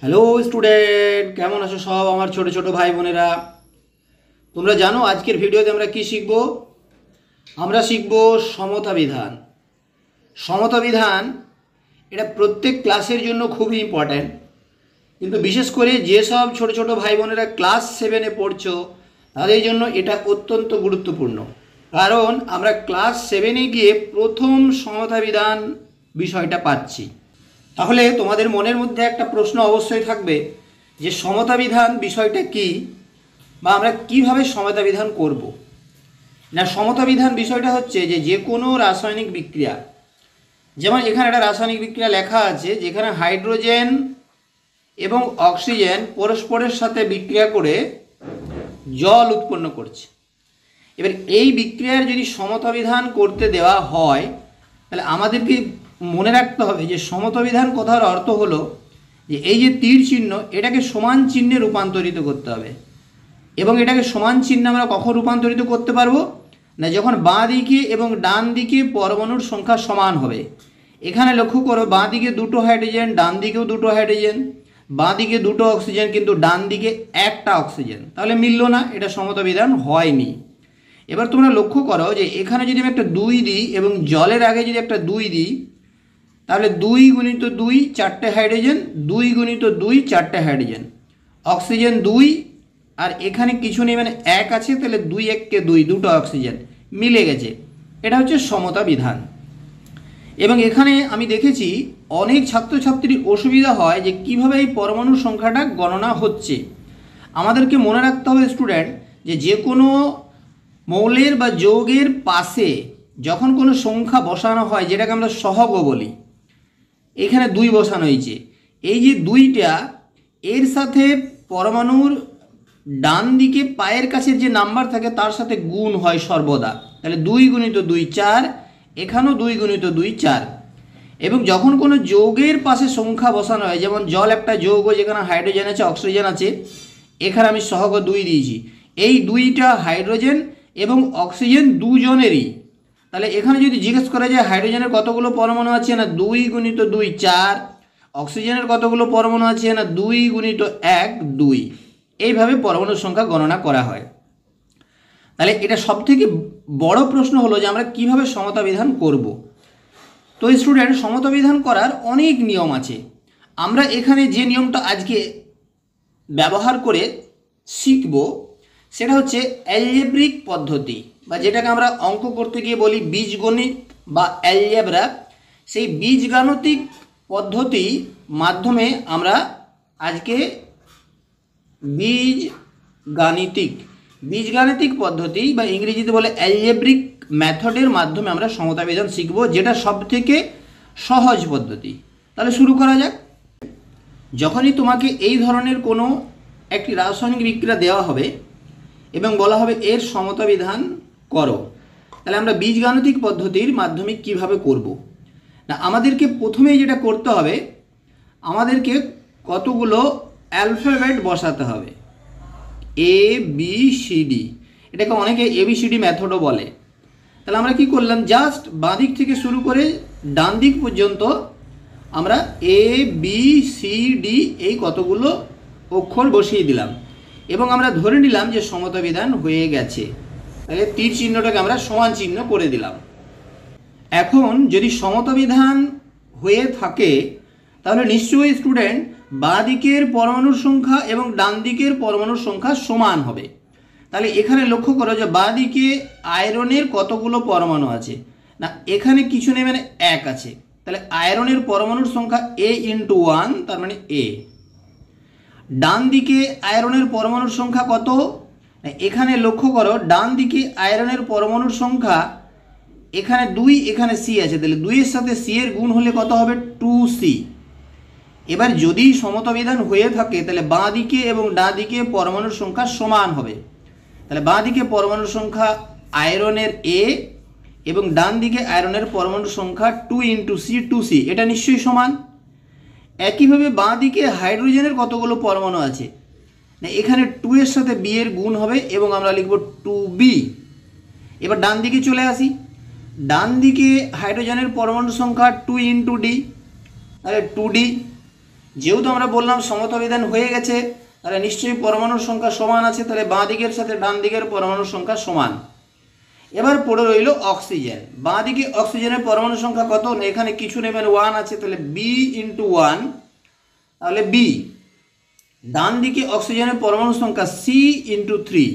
Hello student, কেমন আছো সব আমার ছোট ছোট ভাই বোনেরা? তোমরা জানো আজকের ভিডিওতে আমরা কি শিখব? আমরা শিখব সমতা বিধান। সমতা বিধান এটা প্রত্যেক ক্লাসের জন্য খুবই ইম্পর্ট্যান্ট, কিন্তু বিশেষ করে যেসব ছোট ছোট ভাই বোনেরা ক্লাস 7-এ পড়ছো তাদের জন্য এটা অত্যন্ত গুরুত্বপূর্ণ। কারণ আমরা ক্লাস 7-এ গিয়ে প্রথম সমতা বিধান বিষয়টা পাচ্ছি। তাহলে তোমাদের মনের মধ্যে একটা প্রশ্ন অবশ্যই থাকবে যে সমতা বিধান বিষয়টা কি, বা আমরা কিভাবে সমতা বিধান করব। না, সমতা বিধান বিষয়টা হচ্ছে যে কোনো রাসায়নিক বিক্রিয়া, যেমন এখানে একটা রাসায়নিক বিক্রিয়া লেখা আছে যেখানে হাইড্রোজেন এবং অক্সিজেন পরস্পরের সাথে বিক্রিয়া করে জল উৎপন্ন করছে। এবার এই বিক্রিয়ার যদি সমতা বিধান করতে দেওয়া হয় তাহলে আমাদেরকে মনে রাখতে হবে যে সমতা বিধান কথার অর্থ হলো যে এই যে তীর চিহ্ন এটাকে সমান চিহ্নে রূপান্তরিত করতে হবে। এবং এটাকে সমান চিহ্নে আমরা কখন রূপান্তরিত করতে পারবো? না, যখন বাঁ দিকে এবং ডান দিকে পরমাণুর সংখ্যা সমান হবে। এখানে লক্ষ্য করো, বাঁ দিকে দুটো হাইড্রোজেন, ডান দিকেও দুটো হাইড্রোজেন, বাঁ দিকে দুটো অক্সিজেন কিন্তু ডান দিকে একটা অক্সিজেন, তাহলে মিলল না, এটা সমতা বিধান হয়নি। এবার তোমরা লক্ষ্য করো যে এখানে যদি আমি একটা 2 দিই এবং জলের আগে যদি একটা 2 দিই তাহলে 2 গুণিত 2 4টে হাইড্রোজেন, 2 গুণিত 2 4টে হাইড্রোজেন, অক্সিজেন 2 আর এখানে কিছু নেই মানে 1 আছে, তাহলে 2 1 কে 2, দুটো অক্সিজেন মিলে গেছে। এটা হচ্ছে সমতা বিধান। এবং এখানে আমি দেখেছি অনেক ছাত্রছাত্রীর অসুবিধা হয় যে কিভাবে এই পরমাণুর সংখ্যাটা গণনা হচ্ছে। আমাদেরকে মনে রাখতে হবে স্টুডেন্ট যে কোনো মৌলের বা যৌগের পাশে যখন কোনো সংখ্যা বসানো হয় যেটাকে আমরা সহগ বলি, এখানে 2 বসানো হয়েছে, এই যে 2টা এর সাথে পরমাণুর ডান দিকে পায়ের কাছে যে নাম্বার থাকে তার সাথে গুণ হয় সর্বদা। তাহলে 2 গুণিত 2 4, এখানেও 2 গুণিত 2 4। এবং যখন কোনো যৌগের পাশে সংখ্যা বসানো হয়, যেমন জল একটা যৌগ যেখানে হাইড্রোজেন আছে অক্সিজেন আছে, এখানে আমি সহগ 2 দিয়েছি, এই 2টা হাইড্রোজেন এবং অক্সিজেন দুজনেরই। তাহলে এখানে যদি জিজ্ঞেস করা যায় হাইড্রোজেনের কতগুলো পরমাণু আছে, না 2 গুণিত 2 4, অক্সিজেনের কতগুলো পরমাণু আছে, না 2 গুণিত 1 2। এইভাবে পরমাণুর সংখ্যা গণনা করা হয়। তাহলে এটা সবথেকে বড় প্রশ্ন হলো যে আমরা কিভাবে সমতা বিধান করব। তো স্টুডেন্ট, সমতা বিধান করার অনেক নিয়ম আছে। আমরা এখানে যে নিয়মটা আজকে ব্যবহার করে শিখব সেটা হচ্ছে অ্যালজেব্রিক পদ্ধতি, বা যেটাকে আমরা অঙ্ক করতে গিয়ে বলি বীজগণিত বা অ্যালজেব্রা। সেই বীজগাণিতিক পদ্ধতি মাধ্যমে আমরা আজকে বীজগাণিতিক পদ্ধতি বা ইংরেজিতে বলে অ্যালজেব্রিক মেথডের মাধ্যমে আমরা সমতা বিধান শিখব, যেটা সবথেকে সহজ পদ্ধতি। তাহলে শুরু করা যাক। যখনই তোমাকে এই ধরনের কোনো একটি রাসায়নিক বিক্রিয়া দেওয়া হবে এবং বলা হবে এর সমতা বিধান করো, তাহলে আমরা বীজগাণিতিক পদ্ধতির মাধ্যমে কিভাবে করব। না, আমাদেরকে প্রথমেই যেটা করতে হবে, আমাদেরকে কতগুলো অ্যালফাবেট বসাতে হবে, ABCD। এটাকে অনেকে ABCD মেথডও বলে। তাহলে আমরা কি করলাম, জাস্ট বাঁ দিক থেকে শুরু করে ডান দিক পর্যন্ত আমরা ABCD এই কতগুলো অক্ষর বসিয়ে দিলাম এবং আমরা ধরে নিলাম যে সমতা বিধান হয়ে গেছে। তাহলে তীর চিহ্নটাকে আমরা সমান চিহ্ন করে দিলাম। এখন যদি সমতা বিধান হয়ে থাকে তাহলে নিশ্চয়ই স্টুডেন্ট বাঁ দিকের পরমাণুর সংখ্যা এবং ডান দিকের পরমাণুর সংখ্যা সমান হবে। তাহলে এখানে লক্ষ্য করো যে বাঁ দিকে আয়রনের কতগুলো পরমাণু আছে, না এখানে কিছু নেই মানে 1 আছে, তাহলে আয়রনের পরমাণুর সংখ্যা A × 1, তার মানে A। ডান দিকে আয়রনের পরমাণুর সংখ্যা কত, এখানে লক্ষ্য করো ডান দিকে আয়রনের পরমাণুর সংখ্যা এখানে 2, এখানে C আছে, তাহলে 2 এর সাথে C এর গুণ হলে কত হবে, 2C। এবার যদি সমতা বিধান হয়ে থাকে তাহলে বাঁ দিকে এবং ডান দিকে পরমাণুর সংখ্যা সমান হবে। তাহলে বাঁ দিকে পরমাণুর সংখ্যা আয়রনের A এবং ডান দিকে আয়রনের পরমাণুর সংখ্যা 2 × C 2C, এটা নিশ্চয়ই সমান। একইভাবে বাঁ দিকে হাইড্রোজেনের কতগুলো পরমাণু আছে, না এখানে 2 এর সাথে B এর গুণ হবে এবং আমরা লিখব 2B। এবার ডান দিকে চলে আসি, ডান দিকে হাইড্রোজেনের পরমাণু সংখ্যা 2 × D, তাহলে 2D। যেহেতু আমরা বললাম সমতাবিধান হয়ে গেছে, তাহলে নিশ্চয়ই পরমাণুর সংখ্যা সমান আছে, তাহলে বাঁ দিকের সাথে ডান দিকের পরমাণুর সংখ্যা সমান। এবার পড়ে রইল অক্সিজেন। বাঁ দিকে অক্সিজেনের পরমাণু সংখ্যা কত, এখানে কিছু নেবেন 1 আছে, তাহলে বি ইন্টু 1, তাহলে বি। ডান দিকে অক্সিজেনের পরমাণু সংখ্যা সি ইন্টু 3,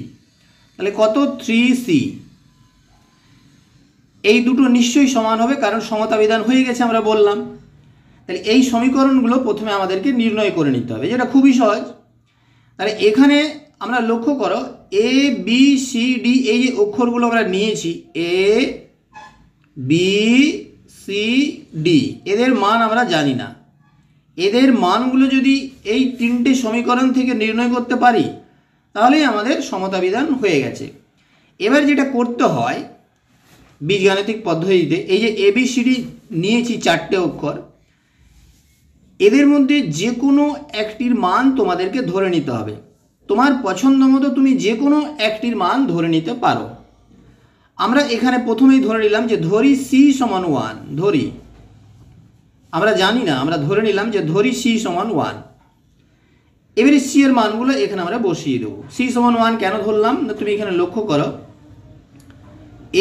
তাহলে কত 3C। এই দুটো নিশ্চয়ই সমান হবে, কারণ সমতাবিধান হয়ে গেছে আমরা বললাম। তাহলে এই সমীকরণগুলো প্রথমে আমাদেরকে নির্ণয় করে নিতে হবে, যেটা খুবই সহজ। তাহলে এখানে আমরা লক্ষ্য করো এ বি সি ডি, এই যে অক্ষরগুলো আমরা নিয়েছি এ বি সি ডি, এদের মান আমরা জানি না। এদের মানগুলো যদি এই তিনটে সমীকরণ থেকে নির্ণয় করতে পারি, তাহলেই আমাদের সমতাবিধান হয়ে গেছে। এবার যেটা করতে হয় বীজগাণিতিক পদ্ধতিতে, এই যে এ বি সি ডি নিয়েছি 4টে অক্ষর, এদের মধ্যে যে কোনো একটির মান তোমাদেরকে ধরে নিতে হবে। তোমার পছন্দ মতো তুমি যে কোনো একটির মান ধরে নিতে পারো। আমরা এখানে প্রথমেই ধরে নিলাম যে ধরি সি সমান 1, ধরি, আমরা জানি না, আমরা ধরে নিলাম যে ধরি সি সমান 1। এবারে সি এর মানগুলো এখানে আমরা বসিয়ে দেবো। সি সমান 1 কেন ধরলাম না, তুমি এখানে লক্ষ্য করো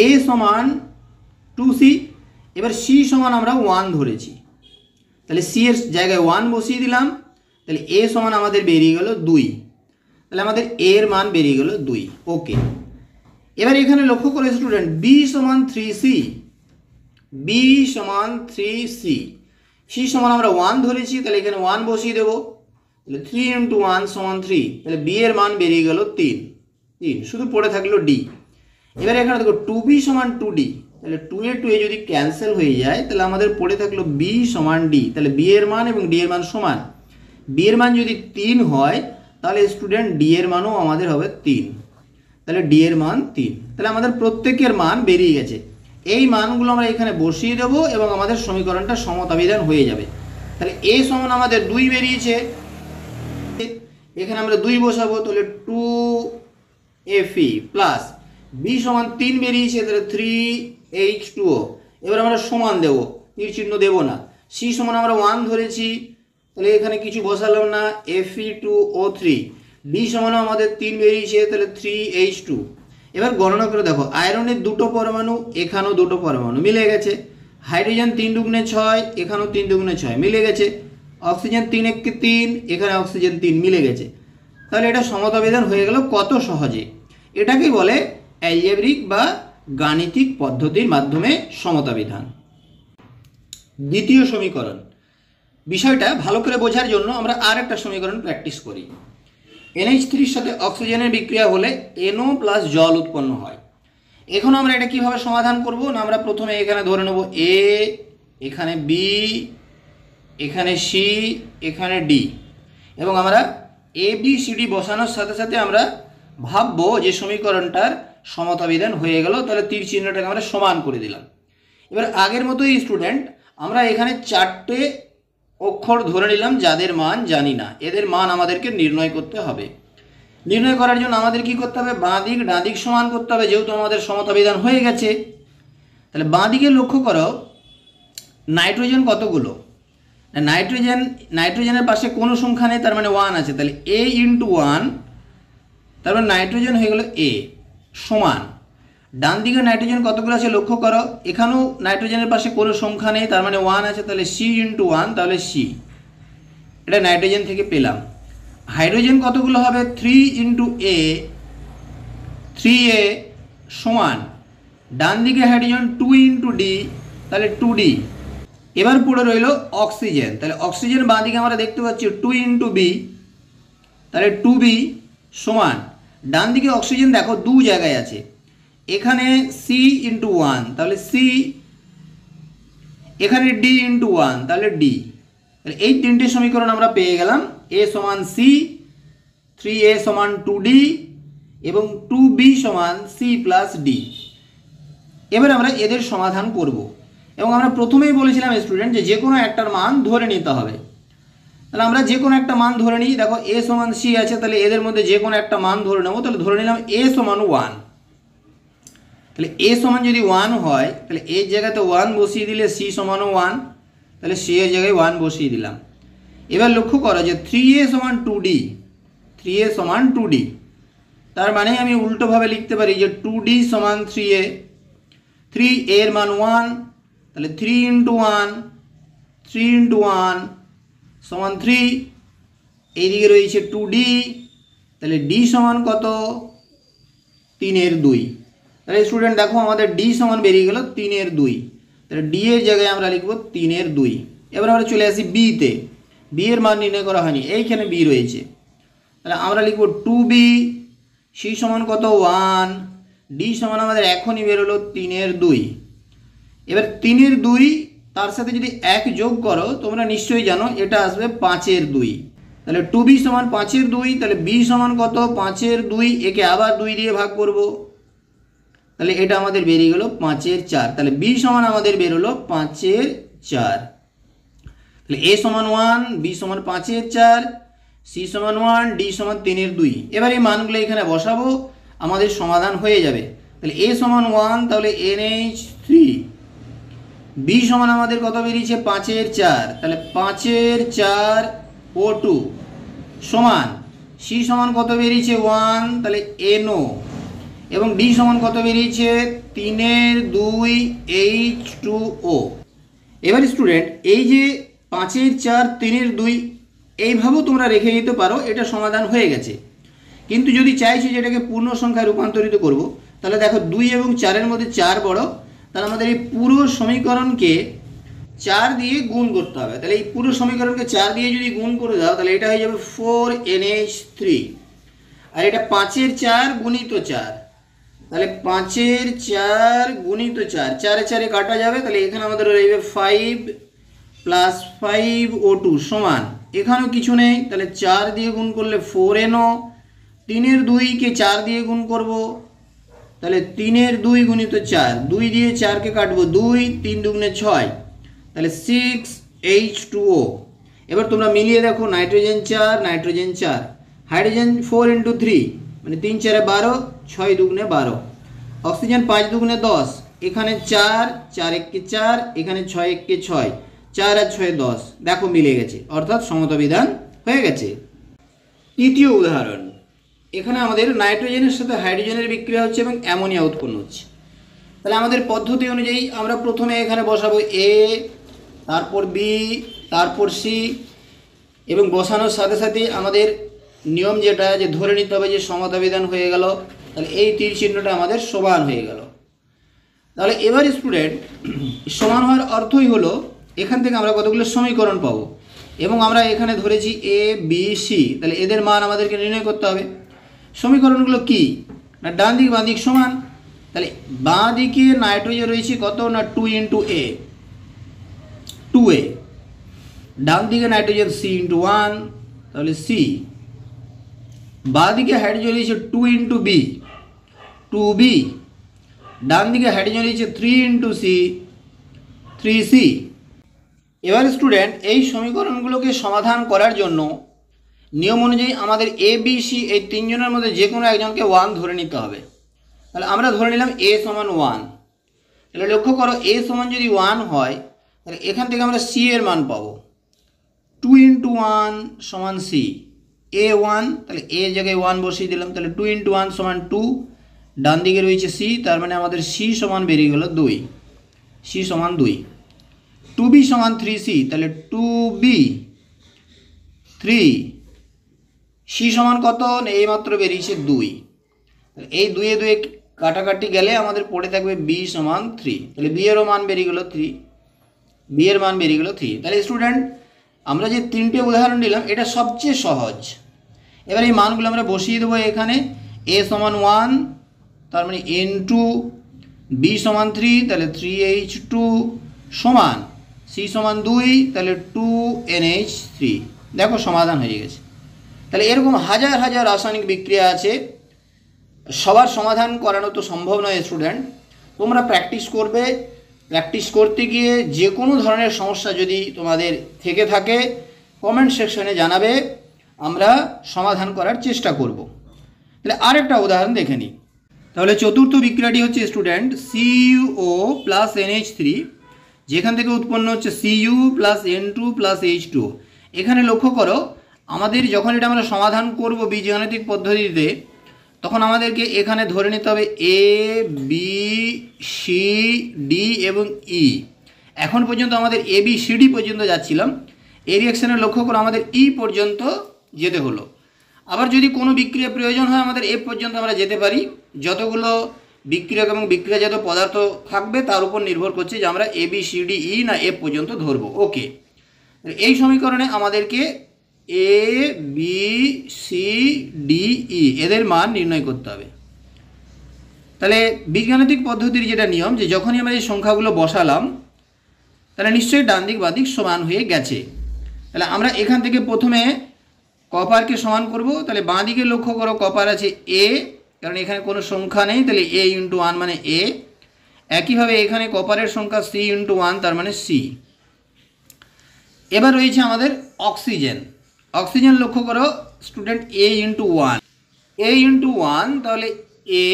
এ সমান 2C, এবার সি সমান আমরা 1 ধরেছি, তাহলে সি এর জায়গায় 1 বসিয়ে দিলাম, তাহলে এ সমান আমাদের বেরিয়ে গেল 2, তাহলে আমাদের এ এর মান বেরিয়ে গেল 2। ওকে, এবার এখানে লক্ষ্য করে স্টুডেন্ট বি সমান 3C, বি সমান 3C, সি সমান আমরা 1 ধরেছি, তাহলে এখানে 1 বসিয়ে দেবো, তাহলে 3 ইন্টু 1 সমান 3, তাহলে বি এর মান বেরিয়ে গেল 3, শুধু পড়ে থাকলো ডি। এবার এখানে দেখো 2B সমান 2D, তাহলে 2 এ 2 এ যদি ক্যান্সেল হয়ে যায়, তাহলে আমাদের পড়ে থাকলো বি সমান ডি, তাহলে বি এর মান এবং ডি এর মান সমান। বি এর মান যদি 3 হয়, তাহলে স্টুডেন্ট ডি এর মানও আমাদের হবে 3, তাহলে ডি এর মান 3, তাহলে আমাদের প্রত্যেকের মান বেরিয়ে গেছে। এই মানগুলো আমরা এখানে বসিয়ে দেবো এবং আমাদের সমীকরণটা সমতাবিধান হয়ে যাবে। তাহলে এ সমান আমাদের 2 বেরিয়েছে, এখানে আমরা 2 বসাবো, তাহলে 2Fe প্লাস বি সমান 3 বেরিয়েছে, তাহলে 3H2O। এবার আমরা সমান দেবো, তীর চিহ্ন দেবো না। সি সমান আমরা 1 ধরেছি, তাহলে এখানে কিছু বসালাম না, Fe2O3। বি সমান আমাদের 3 বেরিয়েছে, তাহলে 3H2। এবার গণনা করে দেখো আয়রনের 2টো পরমাণু, এখানেও 2টো পরমাণু মিলে গেছে। হাইড্রোজেন 3 দুগুণে 6, এখানেও 3 দুগুণে 6 মিলে গেছে। অক্সিজেন 3 একে 3, এখানে অক্সিজেন 3 মিলে গেছে। তাহলে এটা সমতাবিধান হয়ে গেল কত সহজে। এটাকেই বলে অ্যালজেব্রিক বা গাণিতিক পদ্ধতির মাধ্যমে সমতাবিধান। দ্বিতীয় সমীকরণ, বিষয়টা ভালো করে বোঝার জন্য আমরা আর একটা সমীকরণ প্র্যাকটিস করি। NH3 সাথে অক্সিজেনের বিক্রিয়া হলে NO প্লাস জল উৎপন্ন হয়। এখন আমরা এটা কিভাবে সমাধান করব না, আমরা প্রথমে এখানে ধরে নেব এ, এখানে বি, এখানে সি, এখানে ডি, এবং আমরা এ বি সি ডি বসানোর সাথে সাথে আমরা ভাববো যে সমীকরণটার সমতাবিধান হয়ে গেল, তাহলে তীর চিহ্নটাকে আমরা সমান করে দিলাম। এবার আগের মতোই স্টুডেন্ট আমরা এখানে 4টে অক্ষর ধরে নিলাম যাদের মান জানি না, এদের মান আমাদেরকে নির্ণয় করতে হবে। নির্ণয় করার জন্য আমাদের কি করতে হবে, বাঁ দিক ডান দিক সমান করতে হবে, যেহেতু আমাদের সমতাবিধান হয়ে গেছে। তাহলে বাঁ দিকে লক্ষ্য করো নাইট্রোজেন কতগুলো, নাইট্রোজেনের পাশে কোনো সংখ্যা নেই, তার মানে 1 আছে, তাহলে A ইন্টু 1, তার মানে নাইট্রোজেন হয়ে গেল A সমান। ডান দিকে নাইট্রোজেন কতগুলো আছে লক্ষ্য করো, এখানেও নাইট্রোজেনের পাশে কোনো সংখ্যা নেই, তার মানে 1 আছে, তাহলে C ইন্টু 1, তাহলে C, এটা নাইট্রোজেন থেকে পেলাম। হাইড্রোজেন কতগুলো হবে, 3 ইন্টু A, 3A সমান। ডান দিকে হাইড্রোজেন 2 ইন্টু D, তাহলে 2D। এবার পড়ে রইল অক্সিজেন, তাহলে অক্সিজেন বাঁ দিকে আমরা দেখতে পাচ্ছি 2 ইন্টু B, তাহলে 2B সমান। ডান দিকে অক্সিজেন দেখো 2 জায়গায় আছে, এখানে C ইন্টু 1, তাহলে C, এখানে D ইন্টু 1, তাহলে D। তাহলে এই তিনটে সমীকরণ আমরা পেয়ে গেলাম, A সমান C, 3A সমান 2D এবং 2B সমান C প্লাস D। এবার আমরা এদের সমাধান করব, এবং আমরা প্রথমেই বলেছিলাম স্টুডেন্ট যে কোনো একটার মান ধরে নিতে হবে। তাহলে আমরা যে কোনো একটা মান ধরে নিই, দেখো A সমান C আছে, তাহলে এদের মধ্যে যে কোনো একটা মান ধরে নেব, তাহলে ধরে নিলাম A সমান 1। তাহলে A সমান যদি 1 হয়, তাহলে এর জায়গাতে 1 বসিয়ে দিলে C সমানও 1, তাহলে C এর জায়গায় 1 বসিয়ে দিলাম। এবার লক্ষ্য করো যে 3a সমান 2d, 3a সমান 2d, তার মানে আমি উল্টোভাবে লিখতে পারি যে 2d সমান 3a, 3a এর মান 1, তাহলে 3 ইন্টু 1, 3 ইন্টু 1 সমান 3, এইদিকে রয়েছে 2d, তাহলে d সমান কত, 3 এর 2। তাহলে স্টুডেন্ট দেখো আমাদের d সমান বেরিয়ে গেল 3 এর 2, তাহলে d এর জায়গায় আমরা লিখব 3 এর 2। এবার আমরা চলে আসি b তে, b এর মান নির্ণয় করা হয়নি, এইখানে b রয়েছে, তাহলে আমরা লিখব 2b, c সমান কত 1, d সমান আমাদের এখনই বেরোলো 3 এর 2। এবার 3 এর 2 তার সাথে যদি 1 যোগ করো তোমরা নিশ্চয়ই জানো এটা আসবে 5 এর 2, তাহলে 2b সমান 5 এর 2, তাহলে b সমান কত 5 এর 2, একে আবার 2 দিয়ে ভাগ করব, তাহলে এটা আমাদের বেরিয়ে গেল 5 এর 4, তাহলে b সমান আমাদের বেরোলো 5 এর 4। তাহলে a সমান 1, b সমান 5 এর 4, c সমান 1, d সমান 3 এর 2। এবার এই মানগুলো এখানে বসাবো, আমাদের সমাধান হয়ে যাবে। তাহলে a সমান 1, তাহলে NH3, b সমান আমাদের কত বেরিয়েছে 5 এর 4, তাহলে 5 এর 4 O2 সমান c সমান কত বেরিয়েছে 1, তাহলে NO, এবং d সমান কত বেরিয়েছে 3 এর 2 H2O। এবার স্টুডেন্ট এই যে 5 এর 4 3 এর 2 এইভাবেও তোমরা রেখে দিতে পারো, এটা সমাধান হয়ে গেছে। কিন্তু যদি চাইছি যে এটাকে পূর্ণ সংখ্যায় রূপান্তরিত করব, তাহলে দেখো 2 এবং 4 এর মধ্যে 4 বড়, তাহলে আমাদের এই পুরো সমীকরণকে 4 দিয়ে গুণ করতে হবে। তাহলে এই পুরো সমীকরণকে 4 দিয়ে যদি গুণ করে দাও তাহলে এটা হয়ে যাবে 4NH3, আর এটা 5 এর 4 গুণিত 4, তাহলে 5 এর 4 গুণিত 4, 4 এ 4 এ কাটা যাবে, তাহলে এখানে আমাদের রইবে 5 প্লাস 5O2 সমান, এখানেও কিছু নেই, তাহলে 4 দিয়ে গুণ করলে 4NO, 3 এর 2 কে 4 দিয়ে গুণ করব, তাহলে 3 এর 2 গুণিত 4, 2 দিয়ে 4 কে কাটবো 2, 3 দুগুণে 6, তাহলে 6H2O। এবার তোমরা মিলিয়ে দেখো, নাইট্রোজেন 4 নাইট্রোজেন 4, হাইড্রোজেন 4 ইন্টু 3 মানে 3 4 12, 6 দুগুণে 12, অক্সিজেন 5 দুগুণে 10, এখানে 4, 4 1 কে 4, এখানে 6 1 কে 6, 4 আর 6 10, দেখো মিলে গেছে, অর্থাৎ সমতা বিধান হয়ে গেছে। তৃতীয় উদাহরণ, এখানে আমাদের নাইট্রোজেনের সাথে হাইড্রোজেনের বিক্রিয়া হচ্ছে এবং অ্যামোনিয়া উৎপন্ন হচ্ছে। তাহলে আমাদের পদ্ধতি অনুযায়ী আমরা প্রথমে এখানে বসাবো A, তারপর B, তারপর C, এবং বসানোর সাথে সাথে আমাদের নিয়ম যেটা যে ধরে নিতে হবে যে সমতা বিধান হয়ে গেল, তাহলে এই তীর চিহ্নটা আমাদের সমান হয়ে গেল। তাহলে এবার স্টুডেন্ট সমান হওয়ার অর্থই হলো এখান থেকে আমরা কতগুলো সমীকরণ পাবো, এবং আমরা এখানে ধরেছি A, B, C, তাহলে এদের মান আমাদেরকে নির্ণয় করতে হবে। সমীকরণগুলো কি না, ডান দিক বাঁ দিক সমান, তাহলে বাঁ দিকে নাইট্রোজেন রয়েছে কত না 2 ইন্টু A, 2A, ডান দিকে নাইট্রোজেন C ইন্টু 1, তাহলে C, বাঁ দিকে হাইড্রোজেন রয়েছে 2 ইন্টু B, 2B, ডান দিকে হাইড্রোজেন রয়েছে 3 ইন্টু C, 3C। এবার স্টুডেন্ট এই সমীকরণগুলোকে সমাধান করার জন্য নিয়ম অনুযায়ী আমাদের A, B, C এই তিনজনের মধ্যে যে কোনো একজনকে 1 ধরে নিতে হবে। তাহলে আমরা ধরে নিলাম A সমান 1, তাহলে লক্ষ্য করো A সমান যদি 1 হয় তাহলে এখান থেকে আমরা C এর মান পাবো, 2 ইন্টু 1 সমান C, A 1, তাহলে A জায়গায় 1 বসিয়ে দিলাম, তাহলে 2 ইন্টু 1 সমান 2, ডান দিকে রয়েছে C, তার মানে আমাদের C সমান বেরিয়ে গেল 2, C সমান 2, 2B সমান 3C, তাহলে 2B 3, C সমান কত এইমাত্র বেরিয়েছে 2, এই 2 এ 2 কাটাকাটি গেলে আমাদের পড়ে থাকবে B সমান 3, তাহলে B এরও মান বেরিয়ে গেল 3, B এর মান বেরিয়ে গেল 3। তাহলে স্টুডেন্ট আমরা যে তিনটে উদাহরণ দিলাম এটা সবচেয়ে সহজ। এবার এই মানগুলো আমরা বসিয়ে দেবো এখানে, A সমান 1, তার মানে N2, B সমান 3, তাহলে 3H2 সমান C সমান 2, তাহলে 2NH3, দেখো সমাধান হয়ে গেছে। তাহলে এরকম হাজার হাজার রাসায়নিক বিক্রিয়া আছে, সবার সমাধান করানো তো সম্ভব নয় স্টুডেন্ট, তোমরা প্র্যাকটিস করবে, প্র্যাকটিস করতে গিয়ে যে কোনো ধরনের সমস্যা যদি তোমাদের থেকে থাকে কমেন্ট সেকশনে জানাবে, আমরা সমাধান করার চেষ্টা করব। তাহলে আরেকটা উদাহরণ দেখে নিই। তাহলে চতুর্থ বিক্রিয়াটি হচ্ছে স্টুডেন্ট CuO প্লাস NH3, যেখান থেকে উৎপন্ন হচ্ছে Cu plus N2 plus H2, এখানে লক্ষ্য করো আমাদের যখন এটা আমরা সমাধান করব বীজগাণিতিক পদ্ধতিতে, তখন আমাদেরকে এখানে ধরে নিতে হবে এ বি সি ডি এবং ই। এখন পর্যন্ত আমাদের এ বি সি ডি পর্যন্ত যাচ্ছিলাম, এই রিয়াকশানে লক্ষ্য করো আমাদের ই পর্যন্ত যেতে হলো। আবার যদি কোনো বিক্রিয়া প্রয়োজন হয় আমাদের এফ পর্যন্ত আমরা যেতে পারি। যতগুলো বিক্রিয়ক এবং বিক্রিয়াজাত পদার্থ থাকবে তার উপর নির্ভর করছে যে আমরা A B C D E না এফ পর্যন্ত ধরবো। ওকে, এই সমীকরণে আমাদেরকে A B C D E এদের মান নির্ণয় করতে হবে। তাহলে বীজগাণিতিক পদ্ধতির যেটা নিয়ম যে যখনই আমরা এই সংখ্যাগুলো বসালাম তাহলে নিশ্চয়ই ডান দিক বাঁ দিক সমান হয়ে গেছে। তাহলে আমরা এখান থেকে প্রথমে কপারকে সমান করব। তাহলে বাঁ দিকে লক্ষ্য করো কপার আছে এ, কারণ এখানে কোনো সংখ্যা নেই, তাহলে এ ইন্টু ওয়ান মানে এ। একইভাবে এখানে কপারের সংখ্যা সি ইন্টু ওয়ান তার মানে সি। এবার রয়েছে আমাদের অক্সিজেন। অক্সিজেন লক্ষ্য করো স্টুডেন্ট এ ইন্টু ওয়ান, এ ইন্টু ওয়ান, তাহলে এ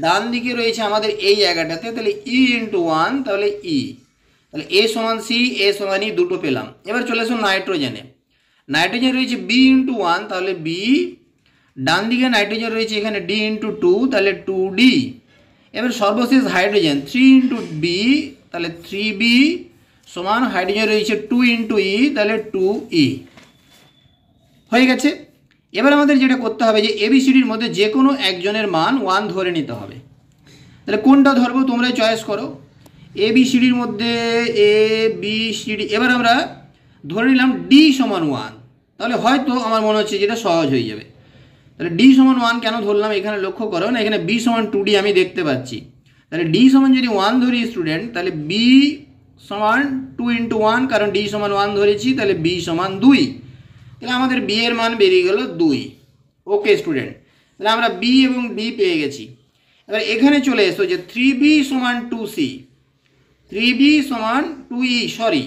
ডান দিকে রয়েছে আমাদের এই জায়গাটাতে, তাহলে ই ইন্টু ওয়ান তাহলে ই, তাহলে এ সমান সি এ সমান ই দুটো পেলাম। এবার চলে আসুন নাইট্রোজেনে। নাইট্রোজেন রয়েছে বি ইন্টু ওয়ান তাহলে বি, ডান দিকে নাইট্রোজেন রয়েছে এখানে ডি ইন্টু টু তাহলে টু ডি। এবার সর্বশেষ হাইড্রোজেন থ্রি ইন্টু বি তাহলে থ্রি বি সমান হাইড্রোজেন রয়েছে টু ইন্টু ই তাহলে টু ই। হয়ে গেছে। এবার আমাদের যেটা করতে হবে যে এবিসিডির মধ্যে যে কোনো একজনের মান ওয়ান ধরে নিতে হবে। তাহলে কোনটা ধরবো তোমরাই চয়েস করো। এবিসিডির মধ্যে এ বি সি ডি, এবার আমরা ধরে নিলাম ডি সমান ওয়ান, তাহলে হয়তো আমার মনে হচ্ছে যেটা সহজ হয়ে যাবে। তাহলে ডি সমান ওয়ান কেন ধরলাম এখানে লক্ষ্য করো না, এখানে বি সমান টু ডি আমি দেখতে পাচ্ছি। তাহলে ডি সমান যদি ওয়ান ধরি স্টুডেন্ট তাহলে বি সমান টু ইন্টু ওয়ান, কারণ ডি সমান ওয়ান ধরেছি, তাহলে বি সমান দুই। তাহলে আমাদের বি এর মান বেরিয়ে গেল দুই। ওকে স্টুডেন্ট, তাহলে আমরা বি এবং ডি পেয়ে গেছি। এবার এখানে চলে এসো যে থ্রি বি সমান টু সি, থ্রি বি সমান টু ই, সরি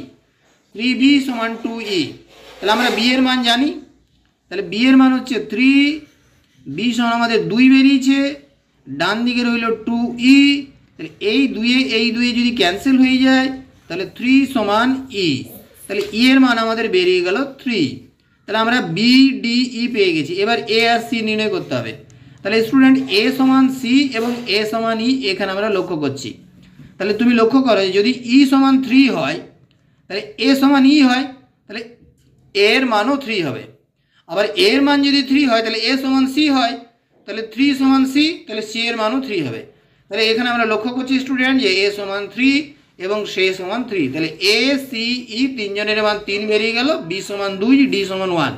থ্রি বি সমান টু ই। তাহলে আমরা বি এর মান জানি, তাহলে বি এর মান হচ্ছে থ্রি, বি সমান আমাদের দুই বেরিয়েছে, ডান দিকে রইল টু ই, তাহলে এই দুয়ে যদি ক্যান্সেল হয়ে যায় তাহলে থ্রি সমান ই, তাহলে ই এর মান আমাদের বেরিয়ে গেল থ্রি। তাহলে আমরা বি ডি ই পেয়ে গেছি। এবার এ আর সি নির্ণয় করতে হবে। তাহলে স্টুডেন্ট এ সমান সি এবং এ সমান ই এখানে আমরা লক্ষ্য করছি। তাহলে তুমি লক্ষ্য করো যদি ই সমান থ্রি হয় তাহলে এ সমান ই হয়, তাহলে এর মানও থ্রি হবে। আবার এর মান যদি থ্রি হয় তাহলে এ সমান সি হয়, তাহলে থ্রি সমান সি, তাহলে সি এর মানও থ্রি হবে। তাহলে এখানে আমরা লক্ষ্য করছি স্টুডেন্ট যে এ সমান থ্রি এবং সে সমান থ্রি, তাহলে এ সি ই তিনজনের মান তিন বেরিয়ে গেল, বি সমান দুই ডি সমান ওয়ান।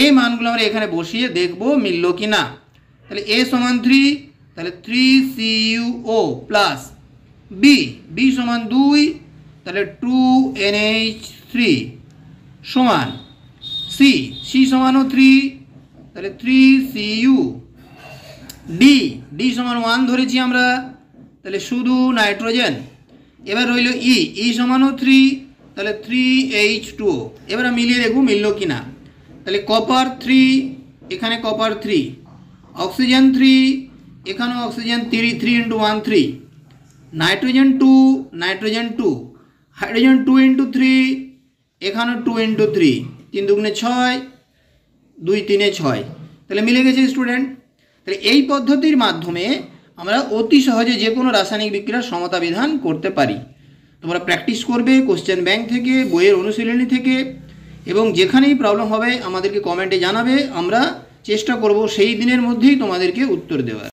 এই মানগুলো আমরা এখানে বসিয়ে দেখবো মিলল কি না। তাহলে এ সমান থ্রি, তাহলে three C U O plus B, B সমান দুই, তাহলে টু এনএইচ থ্রি সমান সি, সি সমানও থ্রি, তাহলে three C U. D, D সমান ওয়ান ধরেছি আমরা, তাহলে শুধু নাইট্রোজেন। এবার রইল ই, ই সমানও থ্রি, তাহলে থ্রি এইচ টু। এবার মিলিয়ে দেখব মিলল কি না। তাহলে কপার থ্রি, এখানে কপার থ্রি, অক্সিজেন থ্রি, এখানেও oxygen three, three into one three, nitrogen two, nitrogen two, hydrogen two into three, এখানেও টু ইন্টু থ্রি, তিন দুগুণে ছয়, দুই তিনে ছয়, তাহলে মিলে গেছে স্টুডেন্ট। তাহলে এই পদ্ধতির মাধ্যমে আমরা অতি সহজে যে কোনো রাসায়নিক বিক্রিয়ার সমতা বিধান করতে পারি। তোমরা প্র্যাকটিস করবে কোশ্চেন ব্যাংক থেকে, বইয়ের অনুশীলনী থেকে, এবং যেখানেই প্রবলেম হবে আমাদেরকে কমেন্টে জানাবে, আমরা চেষ্টা করব সেই দিনের মধ্যেই তোমাদেরকে উত্তর দেওয়ার।